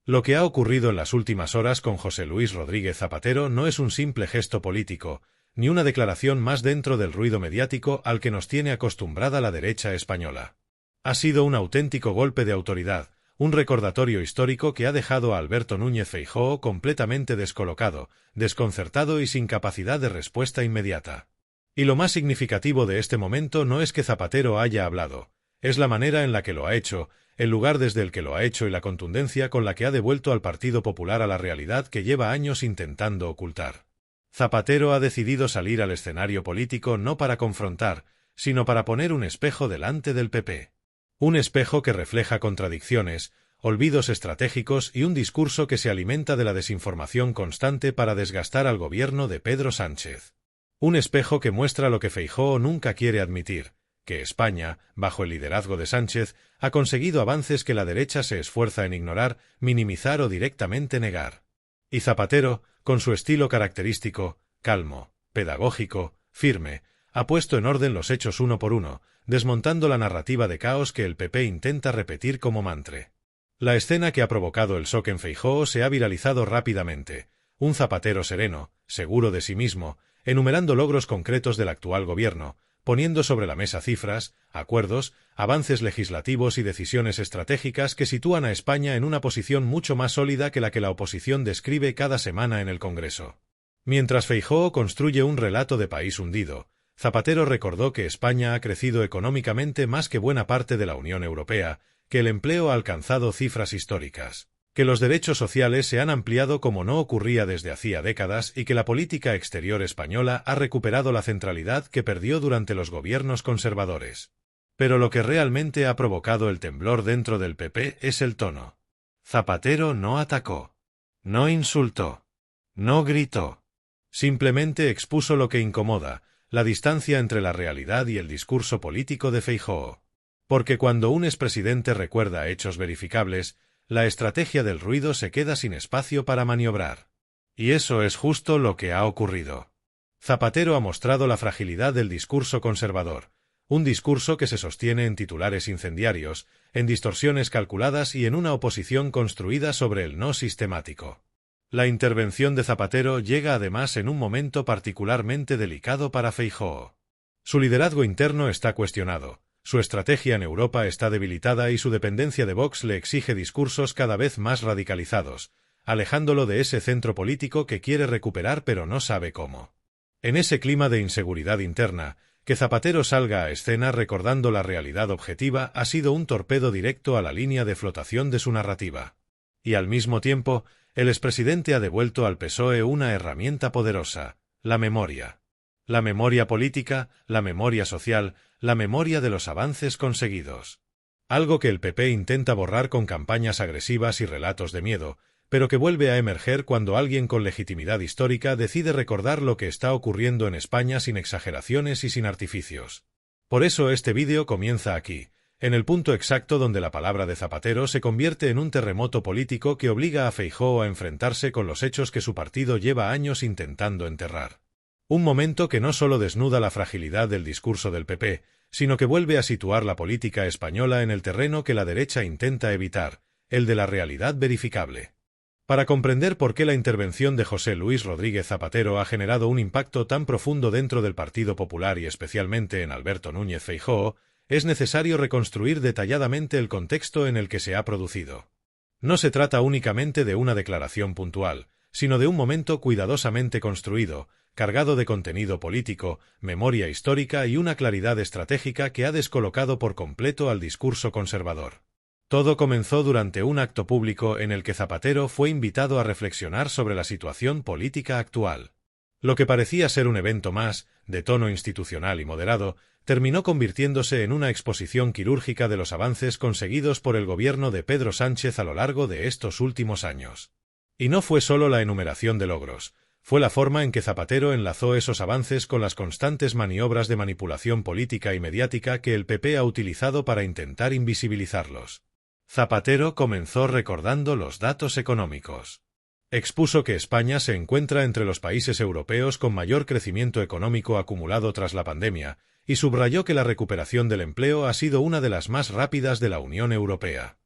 Lo que ha ocurrido en las últimas horas con José Luis Rodríguez Zapatero no es un simple gesto político, ni una declaración más dentro del ruido mediático al que nos tiene acostumbrada la derecha española. Ha sido un auténtico golpe de autoridad, un recordatorio histórico que ha dejado a Alberto Núñez Feijóo completamente descolocado, desconcertado y sin capacidad de respuesta inmediata. Y lo más significativo de este momento no es que Zapatero haya hablado, es la manera en la que lo ha hecho, el lugar desde el que lo ha hecho y la contundencia con la que ha devuelto al Partido Popular a la realidad que lleva años intentando ocultar. Zapatero ha decidido salir al escenario político no para confrontar, sino para poner un espejo delante del PP. Un espejo que refleja contradicciones, olvidos estratégicos y un discurso que se alimenta de la desinformación constante para desgastar al gobierno de Pedro Sánchez. Un espejo que muestra lo que Feijóo nunca quiere admitir, que España, bajo el liderazgo de Sánchez, ha conseguido avances que la derecha se esfuerza en ignorar, minimizar o directamente negar. Y Zapatero, con su estilo característico, calmo, pedagógico, firme, ha puesto en orden los hechos uno por uno, desmontando la narrativa de caos que el PP intenta repetir como mantra. La escena que ha provocado el shock en Feijóo se ha viralizado rápidamente. Un Zapatero sereno, seguro de sí mismo, enumerando logros concretos del actual gobierno, poniendo sobre la mesa cifras, acuerdos, avances legislativos y decisiones estratégicas que sitúan a España en una posición mucho más sólida que la oposición describe cada semana en el Congreso. Mientras Feijóo construye un relato de país hundido, Zapatero recordó que España ha crecido económicamente más que buena parte de la Unión Europea, que el empleo ha alcanzado cifras históricas, que los derechos sociales se han ampliado como no ocurría desde hacía décadas y que la política exterior española ha recuperado la centralidad que perdió durante los gobiernos conservadores. Pero lo que realmente ha provocado el temblor dentro del PP es el tono. Zapatero no atacó, no insultó, no gritó. Simplemente expuso lo que incomoda, la distancia entre la realidad y el discurso político de Feijóo. Porque cuando un expresidente recuerda hechos verificables, la estrategia del ruido se queda sin espacio para maniobrar. Y eso es justo lo que ha ocurrido. Zapatero ha mostrado la fragilidad del discurso conservador, un discurso que se sostiene en titulares incendiarios, en distorsiones calculadas y en una oposición construida sobre el no sistemático. La intervención de Zapatero llega además en un momento particularmente delicado para Feijóo. Su liderazgo interno está cuestionado, su estrategia en Europa está debilitada y su dependencia de Vox le exige discursos cada vez más radicalizados, alejándolo de ese centro político que quiere recuperar pero no sabe cómo. En ese clima de inseguridad interna, que Zapatero salga a escena recordando la realidad objetiva ha sido un torpedo directo a la línea de flotación de su narrativa. Y al mismo tiempo, el expresidente ha devuelto al PSOE una herramienta poderosa, la memoria. La memoria política, la memoria social, la memoria de los avances conseguidos. Algo que el PP intenta borrar con campañas agresivas y relatos de miedo, pero que vuelve a emerger cuando alguien con legitimidad histórica decide recordar lo que está ocurriendo en España sin exageraciones y sin artificios. Por eso este vídeo comienza aquí, en el punto exacto donde la palabra de Zapatero se convierte en un terremoto político que obliga a Feijóo a enfrentarse con los hechos que su partido lleva años intentando enterrar. Un momento que no solo desnuda la fragilidad del discurso del PP, sino que vuelve a situar la política española en el terreno que la derecha intenta evitar, el de la realidad verificable. Para comprender por qué la intervención de José Luis Rodríguez Zapatero ha generado un impacto tan profundo dentro del Partido Popular y especialmente en Alberto Núñez Feijóo, es necesario reconstruir detalladamente el contexto en el que se ha producido. No se trata únicamente de una declaración puntual, sino de un momento cuidadosamente construido, cargado de contenido político, memoria histórica y una claridad estratégica que ha descolocado por completo al discurso conservador. Todo comenzó durante un acto público en el que Zapatero fue invitado a reflexionar sobre la situación política actual. Lo que parecía ser un evento más, de tono institucional y moderado, terminó convirtiéndose en una exposición quirúrgica de los avances conseguidos por el gobierno de Pedro Sánchez a lo largo de estos últimos años. Y no fue solo la enumeración de logros, fue la forma en que Zapatero enlazó esos avances con las constantes maniobras de manipulación política y mediática que el PP ha utilizado para intentar invisibilizarlos. Zapatero comenzó recordando los datos económicos. Expuso que España se encuentra entre los países europeos con mayor crecimiento económico acumulado tras la pandemia, y subrayó que la recuperación del empleo ha sido una de las más rápidas de la Unión Europea.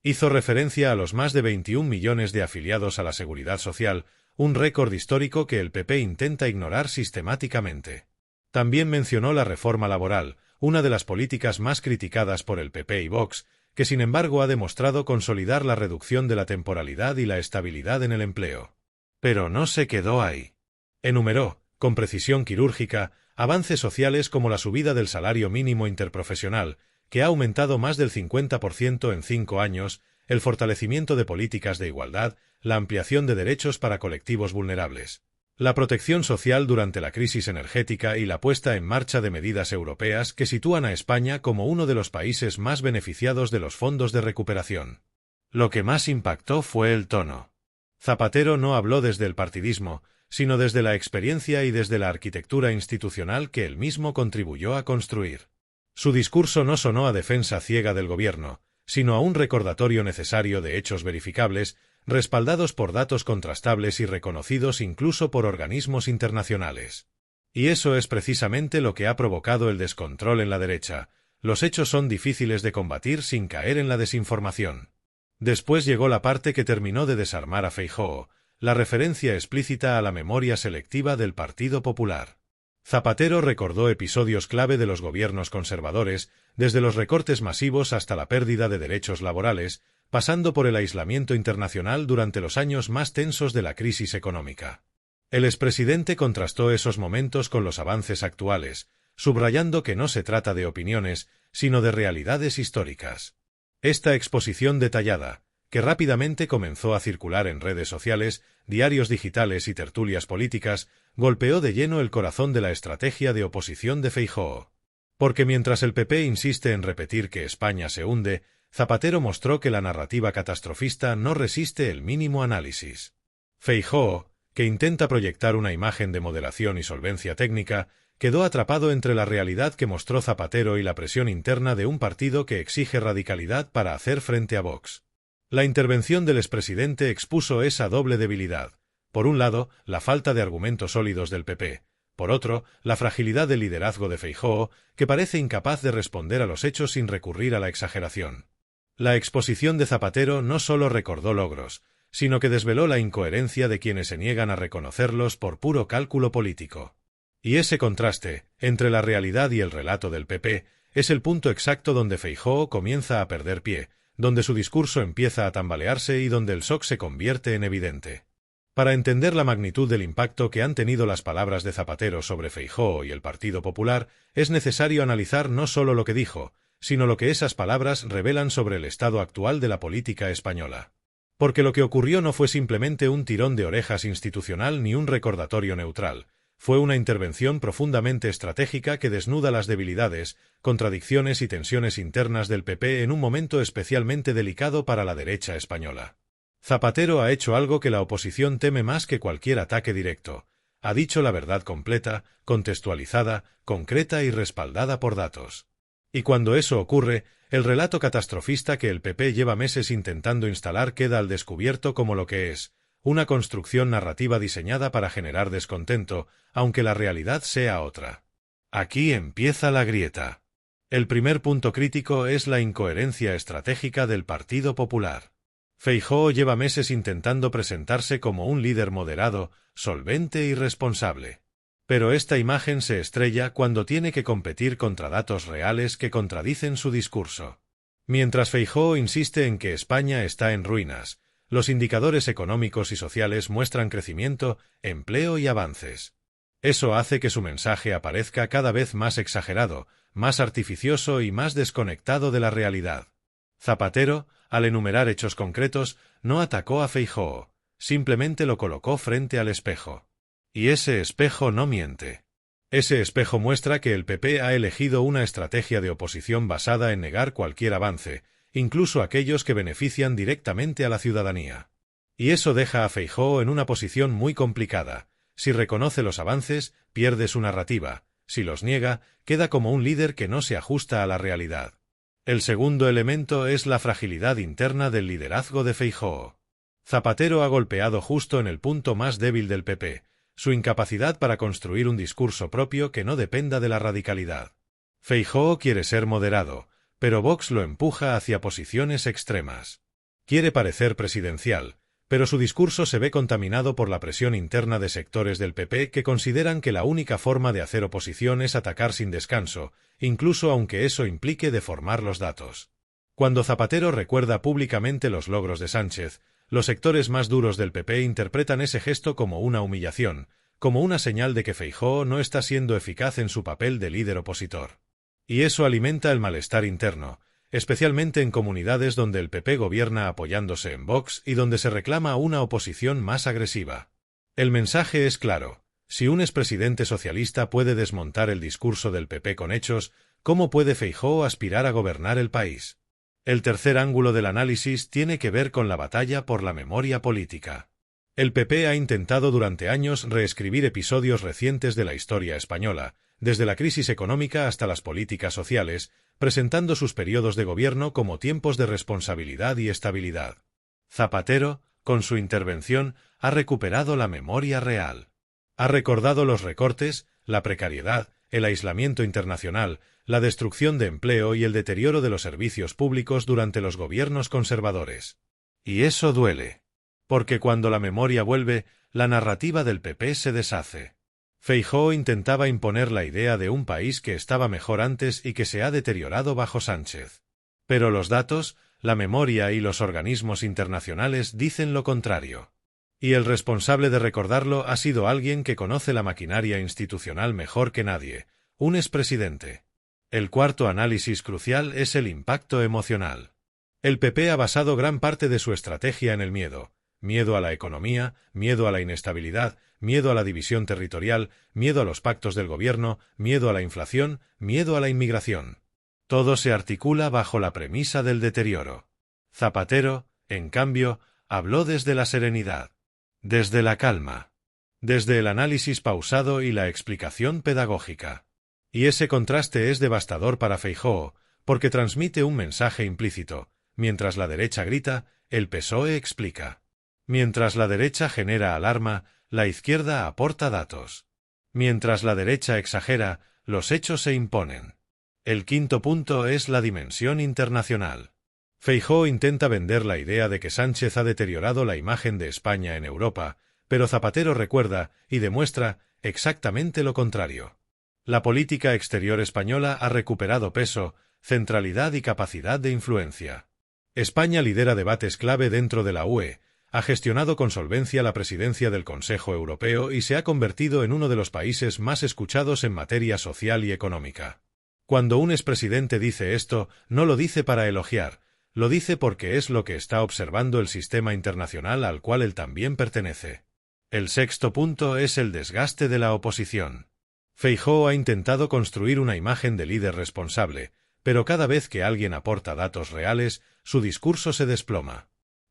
Hizo referencia a los más de 21 millones de afiliados a la Seguridad Social, un récord histórico que el PP intenta ignorar sistemáticamente. También mencionó la reforma laboral, una de las políticas más criticadas por el PP y Vox, que sin embargo ha demostrado consolidar la reducción de la temporalidad y la estabilidad en el empleo. Pero no se quedó ahí. Enumeró, con precisión quirúrgica, avances sociales como la subida del salario mínimo interprofesional, que ha aumentado más del 50% en 5 años, el fortalecimiento de políticas de igualdad, la ampliación de derechos para colectivos vulnerables, la protección social durante la crisis energética y la puesta en marcha de medidas europeas que sitúan a España como uno de los países más beneficiados de los fondos de recuperación. Lo que más impactó fue el tono. Zapatero no habló desde el partidismo, sino desde la experiencia y desde la arquitectura institucional que él mismo contribuyó a construir. Su discurso no sonó a defensa ciega del gobierno, sino a un recordatorio necesario de hechos verificables, respaldados por datos contrastables y reconocidos incluso por organismos internacionales. Y eso es precisamente lo que ha provocado el descontrol en la derecha. Los hechos son difíciles de combatir sin caer en la desinformación. Después llegó la parte que terminó de desarmar a Feijóo, la referencia explícita a la memoria selectiva del Partido Popular. Zapatero recordó episodios clave de los gobiernos conservadores, desde los recortes masivos hasta la pérdida de derechos laborales, pasando por el aislamiento internacional durante los años más tensos de la crisis económica. El expresidente contrastó esos momentos con los avances actuales, subrayando que no se trata de opiniones, sino de realidades históricas. Esta exposición detallada, que rápidamente comenzó a circular en redes sociales, diarios digitales y tertulias políticas, golpeó de lleno el corazón de la estrategia de oposición de Feijóo. Porque mientras el PP insiste en repetir que España se hunde, Zapatero mostró que la narrativa catastrofista no resiste el mínimo análisis. Feijóo, que intenta proyectar una imagen de moderación y solvencia técnica, quedó atrapado entre la realidad que mostró Zapatero y la presión interna de un partido que exige radicalidad para hacer frente a Vox. La intervención del expresidente expuso esa doble debilidad. Por un lado, la falta de argumentos sólidos del PP. Por otro, la fragilidad del liderazgo de Feijóo, que parece incapaz de responder a los hechos sin recurrir a la exageración. La exposición de Zapatero no solo recordó logros, sino que desveló la incoherencia de quienes se niegan a reconocerlos por puro cálculo político. Y ese contraste, entre la realidad y el relato del PP, es el punto exacto donde Feijóo comienza a perder pie, donde su discurso empieza a tambalearse y donde el shock se convierte en evidente. Para entender la magnitud del impacto que han tenido las palabras de Zapatero sobre Feijóo y el Partido Popular, es necesario analizar no solo lo que dijo, sino lo que esas palabras revelan sobre el estado actual de la política española. Porque lo que ocurrió no fue simplemente un tirón de orejas institucional ni un recordatorio neutral, fue una intervención profundamente estratégica que desnuda las debilidades, contradicciones y tensiones internas del PP en un momento especialmente delicado para la derecha española. Zapatero ha hecho algo que la oposición teme más que cualquier ataque directo. Ha dicho la verdad completa, contextualizada, concreta y respaldada por datos. Y cuando eso ocurre, el relato catastrofista que el PP lleva meses intentando instalar queda al descubierto como lo que es, una construcción narrativa diseñada para generar descontento, aunque la realidad sea otra. Aquí empieza la grieta. El primer punto crítico es la incoherencia estratégica del Partido Popular. Feijóo lleva meses intentando presentarse como un líder moderado, solvente y responsable. Pero esta imagen se estrella cuando tiene que competir contra datos reales que contradicen su discurso. Mientras Feijóo insiste en que España está en ruinas, los indicadores económicos y sociales muestran crecimiento, empleo y avances. Eso hace que su mensaje aparezca cada vez más exagerado, más artificioso y más desconectado de la realidad. Zapatero, al enumerar hechos concretos, no atacó a Feijóo, simplemente lo colocó frente al espejo. Y ese espejo no miente. Ese espejo muestra que el PP ha elegido una estrategia de oposición basada en negar cualquier avance, incluso aquellos que benefician directamente a la ciudadanía. Y eso deja a Feijóo en una posición muy complicada. Si reconoce los avances, pierde su narrativa. Si los niega, queda como un líder que no se ajusta a la realidad. El segundo elemento es la fragilidad interna del liderazgo de Feijóo. Zapatero ha golpeado justo en el punto más débil del PP, su incapacidad para construir un discurso propio que no dependa de la radicalidad. Feijóo quiere ser moderado, pero Vox lo empuja hacia posiciones extremas. Quiere parecer presidencial, pero su discurso se ve contaminado por la presión interna de sectores del PP que consideran que la única forma de hacer oposición es atacar sin descanso, incluso aunque eso implique deformar los datos. Cuando Zapatero recuerda públicamente los logros de Sánchez, los sectores más duros del PP interpretan ese gesto como una humillación, como una señal de que Feijóo no está siendo eficaz en su papel de líder opositor. Y eso alimenta el malestar interno, especialmente en comunidades donde el PP gobierna apoyándose en Vox y donde se reclama una oposición más agresiva. El mensaje es claro: si un expresidente socialista puede desmontar el discurso del PP con hechos, ¿cómo puede Feijóo aspirar a gobernar el país? El tercer ángulo del análisis tiene que ver con la batalla por la memoria política. El PP ha intentado durante años reescribir episodios recientes de la historia española, desde la crisis económica hasta las políticas sociales, presentando sus periodos de gobierno como tiempos de responsabilidad y estabilidad. Zapatero, con su intervención, ha recuperado la memoria real. Ha recordado los recortes, la precariedad, el aislamiento internacional, la destrucción de empleo y el deterioro de los servicios públicos durante los gobiernos conservadores. Y eso duele. Porque cuando la memoria vuelve, la narrativa del PP se deshace. Feijóo intentaba imponer la idea de un país que estaba mejor antes y que se ha deteriorado bajo Sánchez. Pero los datos, la memoria y los organismos internacionales dicen lo contrario. Y el responsable de recordarlo ha sido alguien que conoce la maquinaria institucional mejor que nadie, un expresidente. El cuarto análisis crucial es el impacto emocional. El PP ha basado gran parte de su estrategia en el miedo. Miedo a la economía, miedo a la inestabilidad, miedo a la división territorial, miedo a los pactos del gobierno, miedo a la inflación, miedo a la inmigración. Todo se articula bajo la premisa del deterioro. Zapatero, en cambio, habló desde la serenidad, desde la calma, desde el análisis pausado y la explicación pedagógica. Y ese contraste es devastador para Feijóo, porque transmite un mensaje implícito: mientras la derecha grita, el PSOE explica. Mientras la derecha genera alarma, la izquierda aporta datos. Mientras la derecha exagera, los hechos se imponen. El quinto punto es la dimensión internacional. Feijóo intenta vender la idea de que Sánchez ha deteriorado la imagen de España en Europa, pero Zapatero recuerda y demuestra exactamente lo contrario. La política exterior española ha recuperado peso, centralidad y capacidad de influencia. España lidera debates clave dentro de la UE, ha gestionado con solvencia la presidencia del Consejo Europeo y se ha convertido en uno de los países más escuchados en materia social y económica. Cuando un expresidente dice esto, no lo dice para elogiar, lo dice porque es lo que está observando el sistema internacional al cual él también pertenece. El sexto punto es el desgaste de la oposición. Feijóo ha intentado construir una imagen de líder responsable, pero cada vez que alguien aporta datos reales, su discurso se desploma.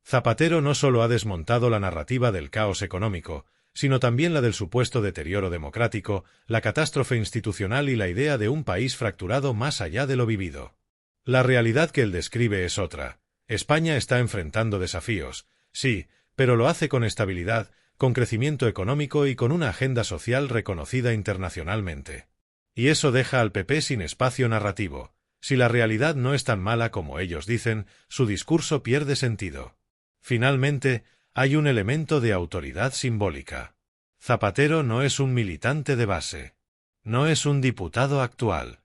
Zapatero no solo ha desmontado la narrativa del caos económico, sino también la del supuesto deterioro democrático, la catástrofe institucional y la idea de un país fracturado más allá de lo vivido. La realidad que él describe es otra. España está enfrentando desafíos, sí, pero lo hace con estabilidad, con crecimiento económico y con una agenda social reconocida internacionalmente. Y eso deja al PP sin espacio narrativo. Si la realidad no es tan mala como ellos dicen, su discurso pierde sentido. Finalmente, hay un elemento de autoridad simbólica. Zapatero no es un militante de base. No es un diputado actual.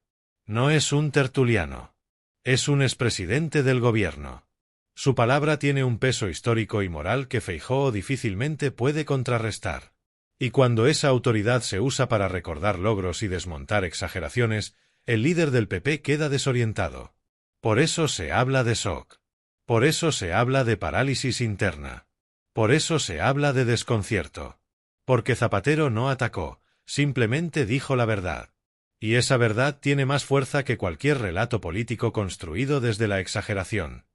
No es un tertuliano. Es un expresidente del gobierno. Su palabra tiene un peso histórico y moral que Feijóo difícilmente puede contrarrestar. Y cuando esa autoridad se usa para recordar logros y desmontar exageraciones, el líder del PP queda desorientado. Por eso se habla de shock. Por eso se habla de parálisis interna. Por eso se habla de desconcierto. Porque Zapatero no atacó, simplemente dijo la verdad. Y esa verdad tiene más fuerza que cualquier relato político construido desde la exageración.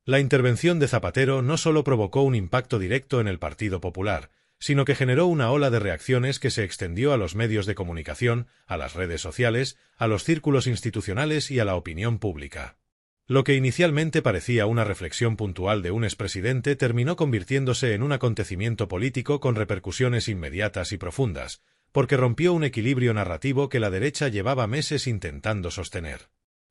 La intervención de Zapatero no solo provocó un impacto directo en el Partido Popular, sino que generó una ola de reacciones que se extendió a los medios de comunicación, a las redes sociales, a los círculos institucionales y a la opinión pública. Lo que inicialmente parecía una reflexión puntual de un expresidente terminó convirtiéndose en un acontecimiento político con repercusiones inmediatas y profundas, porque rompió un equilibrio narrativo que la derecha llevaba meses intentando sostener.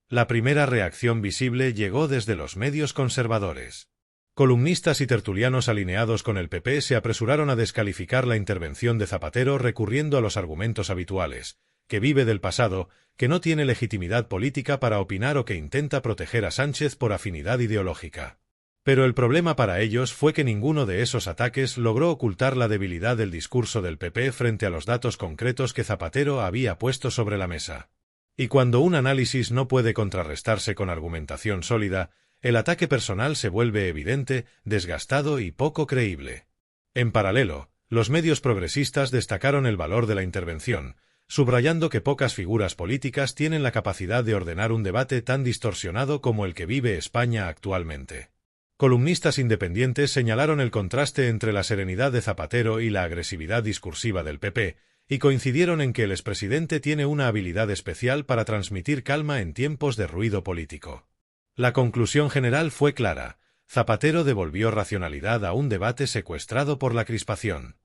La primera reacción visible llegó desde los medios conservadores. Columnistas y tertulianos alineados con el PP se apresuraron a descalificar la intervención de Zapatero recurriendo a los argumentos habituales, que vive del pasado, que no tiene legitimidad política para opinar o que intenta proteger a Sánchez por afinidad ideológica. Pero el problema para ellos fue que ninguno de esos ataques logró ocultar la debilidad del discurso del PP frente a los datos concretos que Zapatero había puesto sobre la mesa. Y cuando un análisis no puede contrarrestarse con argumentación sólida, el ataque personal se vuelve evidente, desgastado y poco creíble. En paralelo, los medios progresistas destacaron el valor de la intervención, subrayando que pocas figuras políticas tienen la capacidad de ordenar un debate tan distorsionado como el que vive España actualmente. Columnistas independientes señalaron el contraste entre la serenidad de Zapatero y la agresividad discursiva del PP, y coincidieron en que el expresidente tiene una habilidad especial para transmitir calma en tiempos de ruido político. La conclusión general fue clara: Zapatero devolvió racionalidad a un debate secuestrado por la crispación.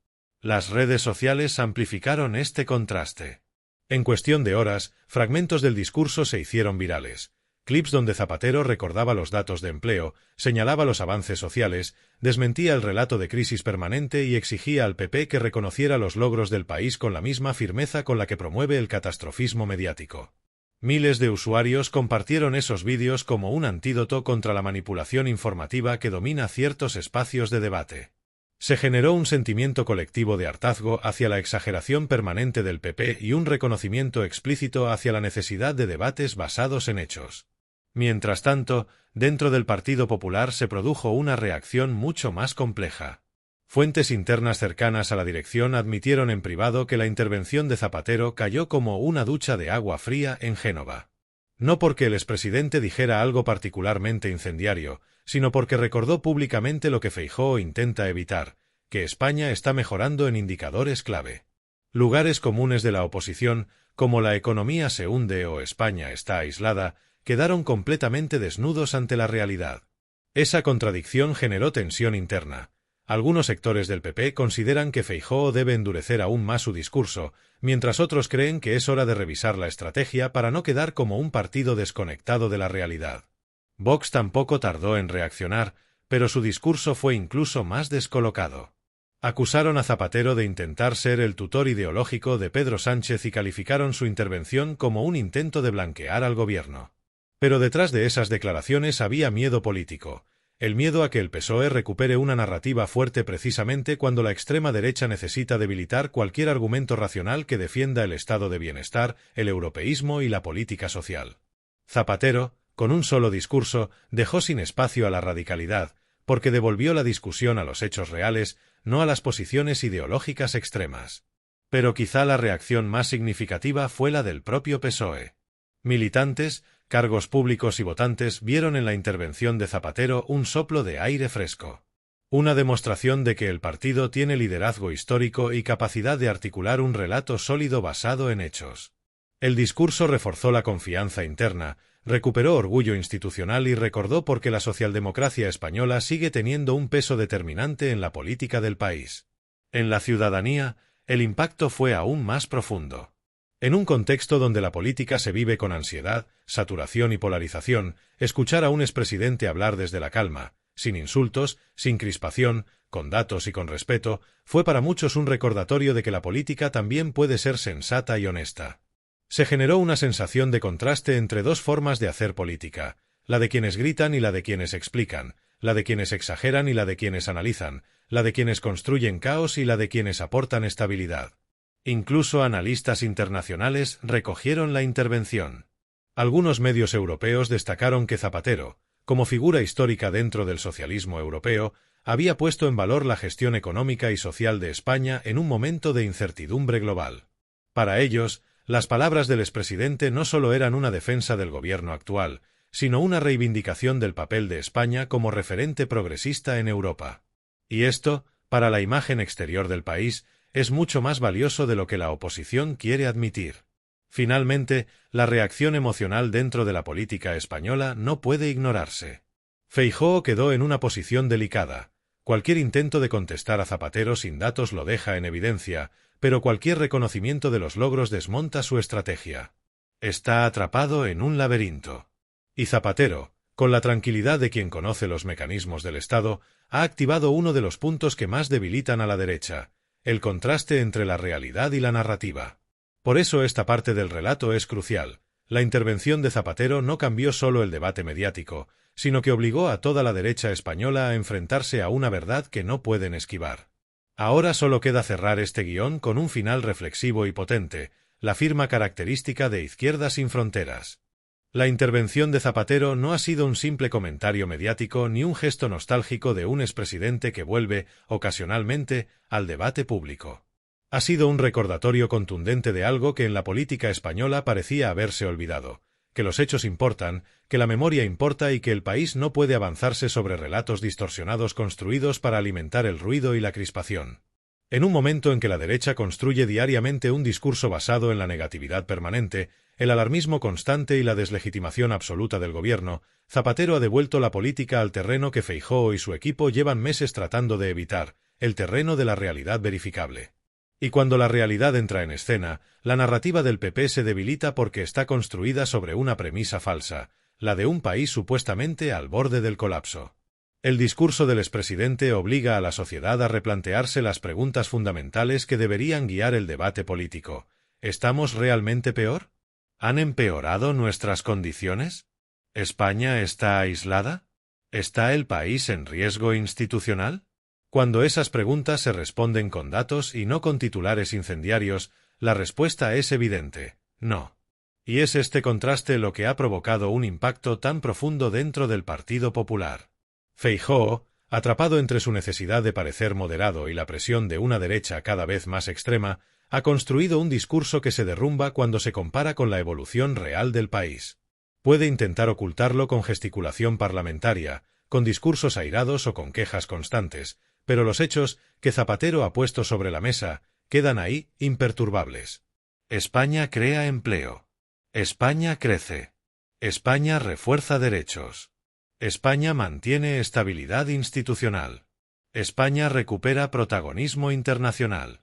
Las redes sociales amplificaron este contraste. En cuestión de horas, fragmentos del discurso se hicieron virales. Clips donde Zapatero recordaba los datos de empleo, señalaba los avances sociales, desmentía el relato de crisis permanente y exigía al PP que reconociera los logros del país con la misma firmeza con la que promueve el catastrofismo mediático. Miles de usuarios compartieron esos vídeos como un antídoto contra la manipulación informativa que domina ciertos espacios de debate. Se generó un sentimiento colectivo de hartazgo hacia la exageración permanente del PP y un reconocimiento explícito hacia la necesidad de debates basados en hechos. Mientras tanto, dentro del Partido Popular se produjo una reacción mucho más compleja. Fuentes internas cercanas a la dirección admitieron en privado que la intervención de Zapatero cayó como una ducha de agua fría en Génova. No porque el expresidente dijera algo particularmente incendiario, sino porque recordó públicamente lo que Feijóo intenta evitar, que España está mejorando en indicadores clave. Lugares comunes de la oposición, como la economía se hunde o España está aislada, quedaron completamente desnudos ante la realidad. Esa contradicción generó tensión interna. Algunos sectores del PP consideran que Feijóo debe endurecer aún más su discurso, mientras otros creen que es hora de revisar la estrategia para no quedar como un partido desconectado de la realidad. Vox tampoco tardó en reaccionar, pero su discurso fue incluso más descolocado. Acusaron a Zapatero de intentar ser el tutor ideológico de Pedro Sánchez y calificaron su intervención como un intento de blanquear al gobierno. Pero detrás de esas declaraciones había miedo político. El miedo a que el PSOE recupere una narrativa fuerte precisamente cuando la extrema derecha necesita debilitar cualquier argumento racional que defienda el estado de bienestar, el europeísmo y la política social. Zapatero, con un solo discurso, dejó sin espacio a la radicalidad, porque devolvió la discusión a los hechos reales, no a las posiciones ideológicas extremas. Pero quizá la reacción más significativa fue la del propio PSOE. Militantes, cargos públicos y votantes vieron en la intervención de Zapatero un soplo de aire fresco. Una demostración de que el partido tiene liderazgo histórico y capacidad de articular un relato sólido basado en hechos. El discurso reforzó la confianza interna, recuperó orgullo institucional y recordó por qué la socialdemocracia española sigue teniendo un peso determinante en la política del país. En la ciudadanía, el impacto fue aún más profundo. En un contexto donde la política se vive con ansiedad, saturación y polarización, escuchar a un expresidente hablar desde la calma, sin insultos, sin crispación, con datos y con respeto, fue para muchos un recordatorio de que la política también puede ser sensata y honesta. Se generó una sensación de contraste entre dos formas de hacer política, la de quienes gritan y la de quienes explican, la de quienes exageran y la de quienes analizan, la de quienes construyen caos y la de quienes aportan estabilidad. Incluso analistas internacionales recogieron la intervención. Algunos medios europeos destacaron que Zapatero, como figura histórica dentro del socialismo europeo, había puesto en valor la gestión económica y social de España en un momento de incertidumbre global. Para ellos, las palabras del expresidente no solo eran una defensa del gobierno actual, sino una reivindicación del papel de España como referente progresista en Europa. Y esto, para la imagen exterior del país, es mucho más valioso de lo que la oposición quiere admitir. Finalmente, la reacción emocional dentro de la política española no puede ignorarse. Feijóo quedó en una posición delicada. Cualquier intento de contestar a Zapatero sin datos lo deja en evidencia, pero cualquier reconocimiento de los logros desmonta su estrategia. Está atrapado en un laberinto. Y Zapatero, Con la tranquilidad de quien conoce los mecanismos del Estado, ha activado uno de los puntos que más debilitan a la derecha, el contraste entre la realidad y la narrativa. Por eso esta parte del relato es crucial. La intervención de Zapatero no cambió solo el debate mediático, sino que obligó a toda la derecha española a enfrentarse a una verdad que no pueden esquivar. Ahora solo queda cerrar este guión con un final reflexivo y potente, la firma característica de Izquierda Sin Fronteras. La intervención de Zapatero no ha sido un simple comentario mediático ni un gesto nostálgico de un expresidente que vuelve, ocasionalmente, al debate público. Ha sido un recordatorio contundente de algo que en la política española parecía haberse olvidado, que los hechos importan, que la memoria importa y que el país no puede avanzarse sobre relatos distorsionados construidos para alimentar el ruido y la crispación. En un momento en que la derecha construye diariamente un discurso basado en la negatividad permanente, el alarmismo constante y la deslegitimación absoluta del gobierno, Zapatero ha devuelto la política al terreno que Feijóo y su equipo llevan meses tratando de evitar, el terreno de la realidad verificable. Y cuando la realidad entra en escena, la narrativa del PP se debilita porque está construida sobre una premisa falsa, la de un país supuestamente al borde del colapso. El discurso del expresidente obliga a la sociedad a replantearse las preguntas fundamentales que deberían guiar el debate político. ¿Estamos realmente peor? ¿Han empeorado nuestras condiciones? ¿España está aislada? ¿Está el país en riesgo institucional? Cuando esas preguntas se responden con datos y no con titulares incendiarios, la respuesta es evidente: no. Y es este contraste lo que ha provocado un impacto tan profundo dentro del Partido Popular. Feijóo, atrapado entre su necesidad de parecer moderado y la presión de una derecha cada vez más extrema, ha construido un discurso que se derrumba cuando se compara con la evolución real del país. Puede intentar ocultarlo con gesticulación parlamentaria, con discursos airados o con quejas constantes, pero los hechos, que Zapatero ha puesto sobre la mesa, quedan ahí, imperturbables. España crea empleo. España crece. España refuerza derechos. España mantiene estabilidad institucional. España recupera protagonismo internacional.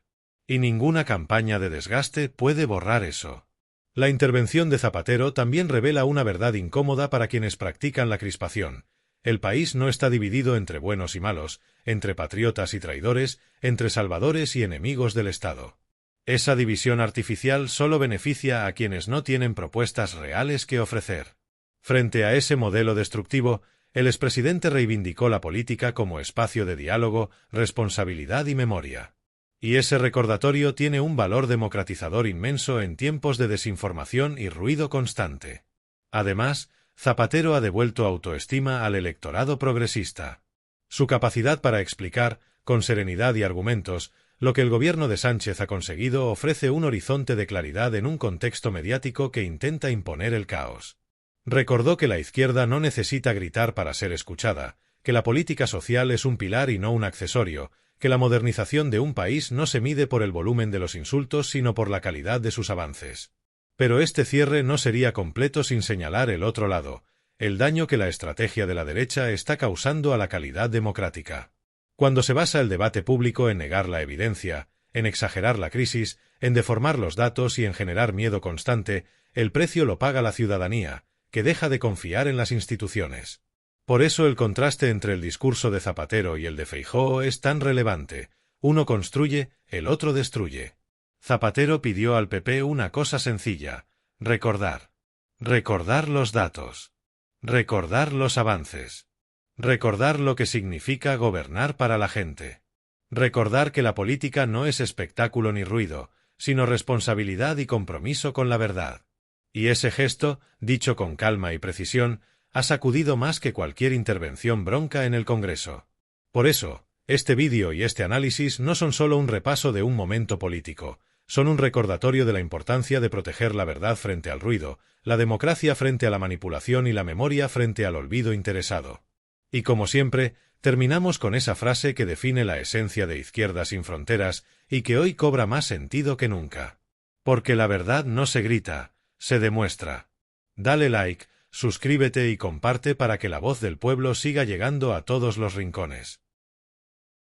Y ninguna campaña de desgaste puede borrar eso. La intervención de Zapatero también revela una verdad incómoda para quienes practican la crispación. El país no está dividido entre buenos y malos, entre patriotas y traidores, entre salvadores y enemigos del Estado. Esa división artificial solo beneficia a quienes no tienen propuestas reales que ofrecer. Frente a ese modelo destructivo, el expresidente reivindicó la política como espacio de diálogo, responsabilidad y memoria. Y ese recordatorio tiene un valor democratizador inmenso en tiempos de desinformación y ruido constante. Además, Zapatero ha devuelto autoestima al electorado progresista. Su capacidad para explicar, con serenidad y argumentos, lo que el gobierno de Sánchez ha conseguido ofrece un horizonte de claridad en un contexto mediático que intenta imponer el caos. Recordó que la izquierda no necesita gritar para ser escuchada, que la política social es un pilar y no un accesorio, que la modernización de un país no se mide por el volumen de los insultos sino por la calidad de sus avances. Pero este cierre no sería completo sin señalar el otro lado, el daño que la estrategia de la derecha está causando a la calidad democrática. Cuando se basa el debate público en negar la evidencia, en exagerar la crisis, en deformar los datos y en generar miedo constante, el precio lo paga la ciudadanía, que deja de confiar en las instituciones. Por eso el contraste entre el discurso de Zapatero y el de Feijóo es tan relevante. Uno construye, el otro destruye. Zapatero pidió al PP una cosa sencilla: recordar. Recordar los datos. Recordar los avances. Recordar lo que significa gobernar para la gente. Recordar que la política no es espectáculo ni ruido, sino responsabilidad y compromiso con la verdad. Y ese gesto, dicho con calma y precisión, ha sacudido más que cualquier intervención bronca en el Congreso. Por eso, este vídeo y este análisis no son solo un repaso de un momento político, son un recordatorio de la importancia de proteger la verdad frente al ruido, la democracia frente a la manipulación y la memoria frente al olvido interesado. Y como siempre, terminamos con esa frase que define la esencia de Izquierda Sin Fronteras y que hoy cobra más sentido que nunca. Porque la verdad no se grita, se demuestra. Dale like, suscríbete y comparte para que la voz del pueblo siga llegando a todos los rincones.